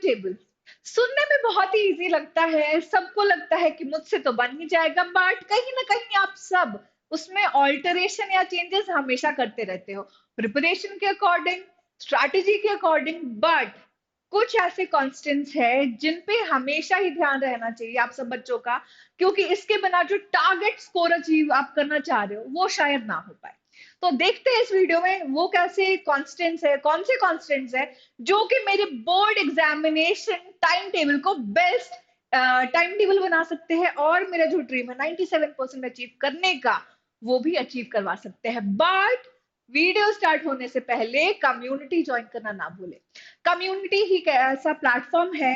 Table सुनने में बहुत ही इजी लगता है, सबको लगता है कि मुझसे तो बन ही जाएगा, बट कहीं ना कहीं आप सब उसमें ऑल्टरेशन या चेंजेस हमेशा करते रहते हो, प्रिपरेशन के अकॉर्डिंग, स्ट्रैटेजी के अकॉर्डिंग। बट कुछ ऐसे कॉन्स्टेंट्स है जिन पे हमेशा ही ध्यान रहना चाहिए आप सब बच्चों का, क्योंकि इसके बिना जो टारगेट स्कोर अचीव आप करना चाह रहे हो वो शायद ना हो पाए। तो देखते हैं इस वीडियो में वो कैसे कॉन्स्टेंट्स है, कौन से कॉन्स्टेंट्स है जो कि मेरे बोर्ड एग्जामिनेशन टाइम टेबल को बेस्ट टाइम टेबल बना सकते हैं, और मेरा जो ड्रीम है 97% अचीव करने का वो भी अचीव करवा सकते हैं। बट वीडियो स्टार्ट होने से पहले कम्युनिटी ज्वाइन करना ना भूले। कम्युनिटी ही एक ऐसा प्लेटफॉर्म है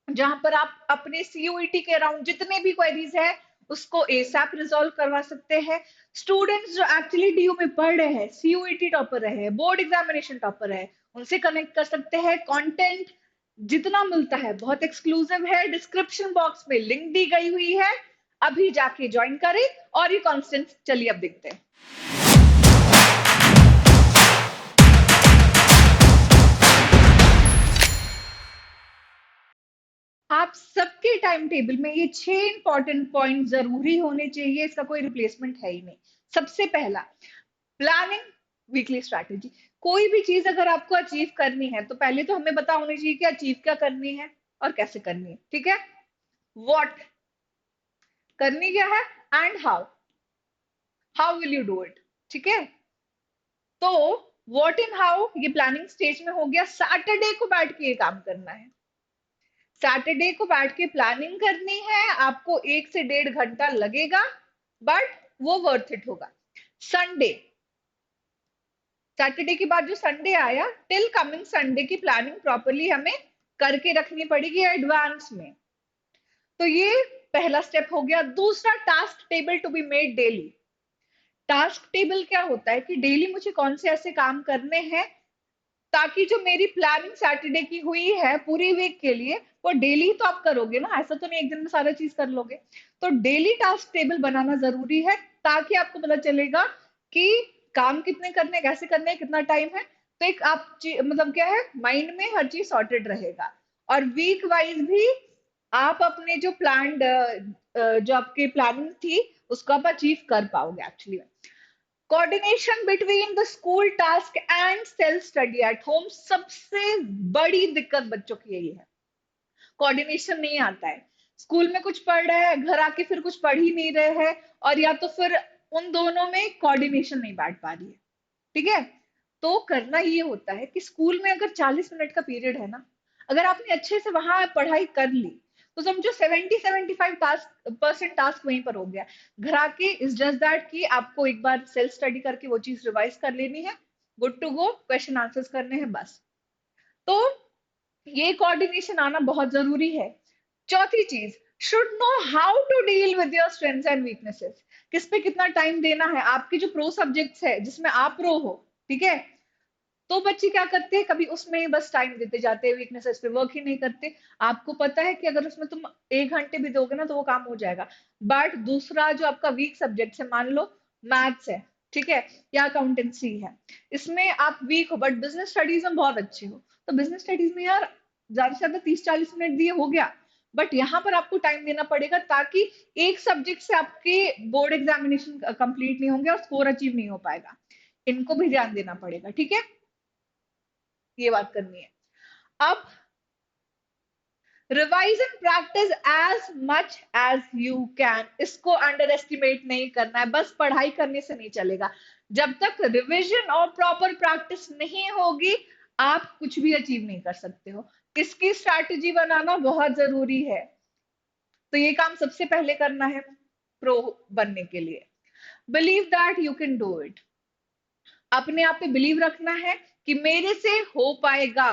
जहां पर आप अपने सीयूईटी के अराउंड जितने भी क्वेरीज है उसको एसएप रिजॉल्व करवा सकते हैं। स्टूडेंट्स जो एक्चुअली डीयू में पढ़ रहे हैं, सीयूईटी टॉपर रहे हैं, बोर्ड एग्जामिनेशन टॉपर है, उनसे कनेक्ट कर सकते हैं। कंटेंट जितना मिलता है बहुत एक्सक्लूसिव है, डिस्क्रिप्शन बॉक्स में लिंक दी गई हुई है, अभी जाके ज्वाइन करें। और ये कॉन्स्टेंट चलिए अब देखते हैं। आप सबके टाइम टेबल में ये 6 इंपॉर्टेंट पॉइंट जरूरी होने चाहिए, इसका कोई रिप्लेसमेंट है ही नहीं। सबसे पहला, प्लानिंग, वीकली स्ट्रैटेजी। कोई भी चीज अगर आपको अचीव करनी है तो पहले तो हमें पता होनी चाहिए कि अचीव क्या करनी है और कैसे करनी है, ठीक है। व्हाट करनी क्या है, and how, how will you do it, ठीक है। तो व्हाट एंड हाउ ये प्लानिंग स्टेज में हो गया। सैटरडे को बैठ के ये काम करना है, सैटरडे को बैठ के प्लानिंग करनी है, आपको 1 से 1.5 घंटा लगेगा, बट वो वर्थ इट होगा। संडे, सैटरडे के बाद जो संडे आया, टिल कमिंग संडे की प्लानिंग प्रॉपरली हमें करके रखनी पड़ेगी एडवांस में। तो ये पहला स्टेप हो गया। दूसरा, task table to be made daily. Task table क्या होता है कि डेली मुझे कौन से ऐसे काम करने हैं ताकि जो मेरी प्लानिंग सैटरडे की हुई है पूरी वीक के लिए वो डेली तो आप करोगे ना, ऐसा तो नहीं एक दिन में सारा चीज कर लोगे। तो डेली टास्क टेबल बनाना जरूरी है ताकि आपको पता चलेगा कि काम कितने करने, कैसे करने, कितना टाइम है। तो एक आप मतलब क्या है, माइंड में हर चीज सॉर्टेड रहेगा। और वीक वाइज भी आप अपने जो प्लान, जो आपकी प्लानिंग थी उसको आप अचीव कर पाओगे actually. Coordination between the school task and self study at home, सबसे बड़ी दिक्कत बच्चों की यही है, कोऑर्डिनेशन नहीं आता है। स्कूल में कुछ पढ़ रहे हैं, घर आके फिर कुछ पढ़ ही नहीं रहे हैं, और या तो फिर उन दोनों में कोऑर्डिनेशन नहीं बैठ पा रही है, ठीक है। तो करना ये होता है कि स्कूल में अगर 40 मिनट का पीरियड है ना, अगर आपने अच्छे से वहां पढ़ाई कर ली तो समझो 70-75% टास्क वहीं पर हो गया। घर आके इज जस्ट दैट कि आपको एक बार सेल्फ स्टडी करके वो चीज रिवाइज कर लेनी है, good to go, question answers करने हैं बस। तो ये कोऑर्डिनेशन आना बहुत जरूरी है। चौथी चीज, should know how to deal with your strengths and weaknesses. किस पे कितना टाइम देना है, आपकी जो प्रो सब्जेक्ट्स है जिसमें आप प्रो हो, ठीक है, तो बच्चे क्या करते हैं, कभी उसमें ही बस टाइम देते जाते हैं, वीकनेसेस पे वर्क ही नहीं करते। आपको पता है कि अगर उसमें तुम 1 घंटे भी दोगे ना तो वो काम हो जाएगा। बट दूसरा जो आपका वीक सब्जेक्ट है, मान लो मैथ्स है, ठीक है, या अकाउंटेंसी है, इसमें आप वीक हो बट बिजनेस स्टडीज में बहुत अच्छे हो, तो बिजनेस स्टडीज में यार ज्यादा से ज्यादा 30-40 मिनट दिए हो गया। बट यहाँ पर आपको टाइम देना पड़ेगा ताकि एक सब्जेक्ट से आपके बोर्ड एग्जामिनेशन कंप्लीट नहीं होंगे और स्कोर अचीव नहीं हो पाएगा। इनको भी ध्यान देना पड़ेगा, ठीक है, ये बात करनी है। अब revise and practise as much as you can, इसको अंडर एस्टिमेट नहीं करना है, बस पढ़ाई करने से नहीं चलेगा। जब तक रिविजन और प्रॉपर प्रैक्टिस नहीं होगी आप कुछ भी अचीव नहीं कर सकते हो। इसकी स्ट्रैटेजी बनाना बहुत जरूरी है। तो ये काम सबसे पहले करना है प्रो बनने के लिए। Believe that you can do it, अपने आप पे बिलीव रखना है कि मेरे से हो पाएगा,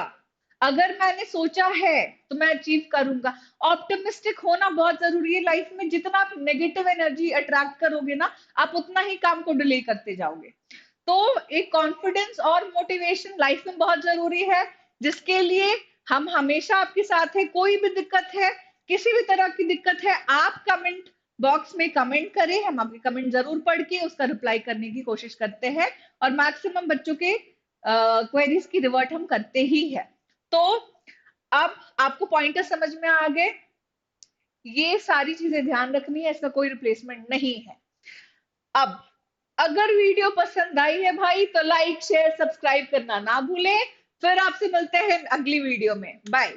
अगर मैंने सोचा है तो मैं अचीव करूंगा। ऑप्टिमिस्टिक होना बहुत जरूरी है लाइफ में, जितना आप नेगेटिव एनर्जी अट्रैक्ट करोगे ना आप उतना ही काम को डिले करते जाओगे। तो एक कॉन्फिडेंस और मोटिवेशन लाइफ में बहुत जरूरी है, जिसके लिए हम हमेशा आपके साथ है। कोई भी दिक्कत है, किसी भी तरह की दिक्कत है, आप कमेंट बॉक्स में कमेंट करें, हम आपके कमेंट जरूर पढ़ के उसका रिप्लाई करने की कोशिश करते हैं, और मैक्सिमम बच्चों के क्वेरीज की रिवर्ट हम करते ही है। तो अब आपको पॉइंटर समझ में आ गए? ये सारी चीजें ध्यान रखनी है, इसका कोई रिप्लेसमेंट नहीं है। अब अगर वीडियो पसंद आई है भाई तो लाइक शेयर सब्सक्राइब करना ना भूलें। फिर आपसे मिलते हैं अगली वीडियो में। बाय।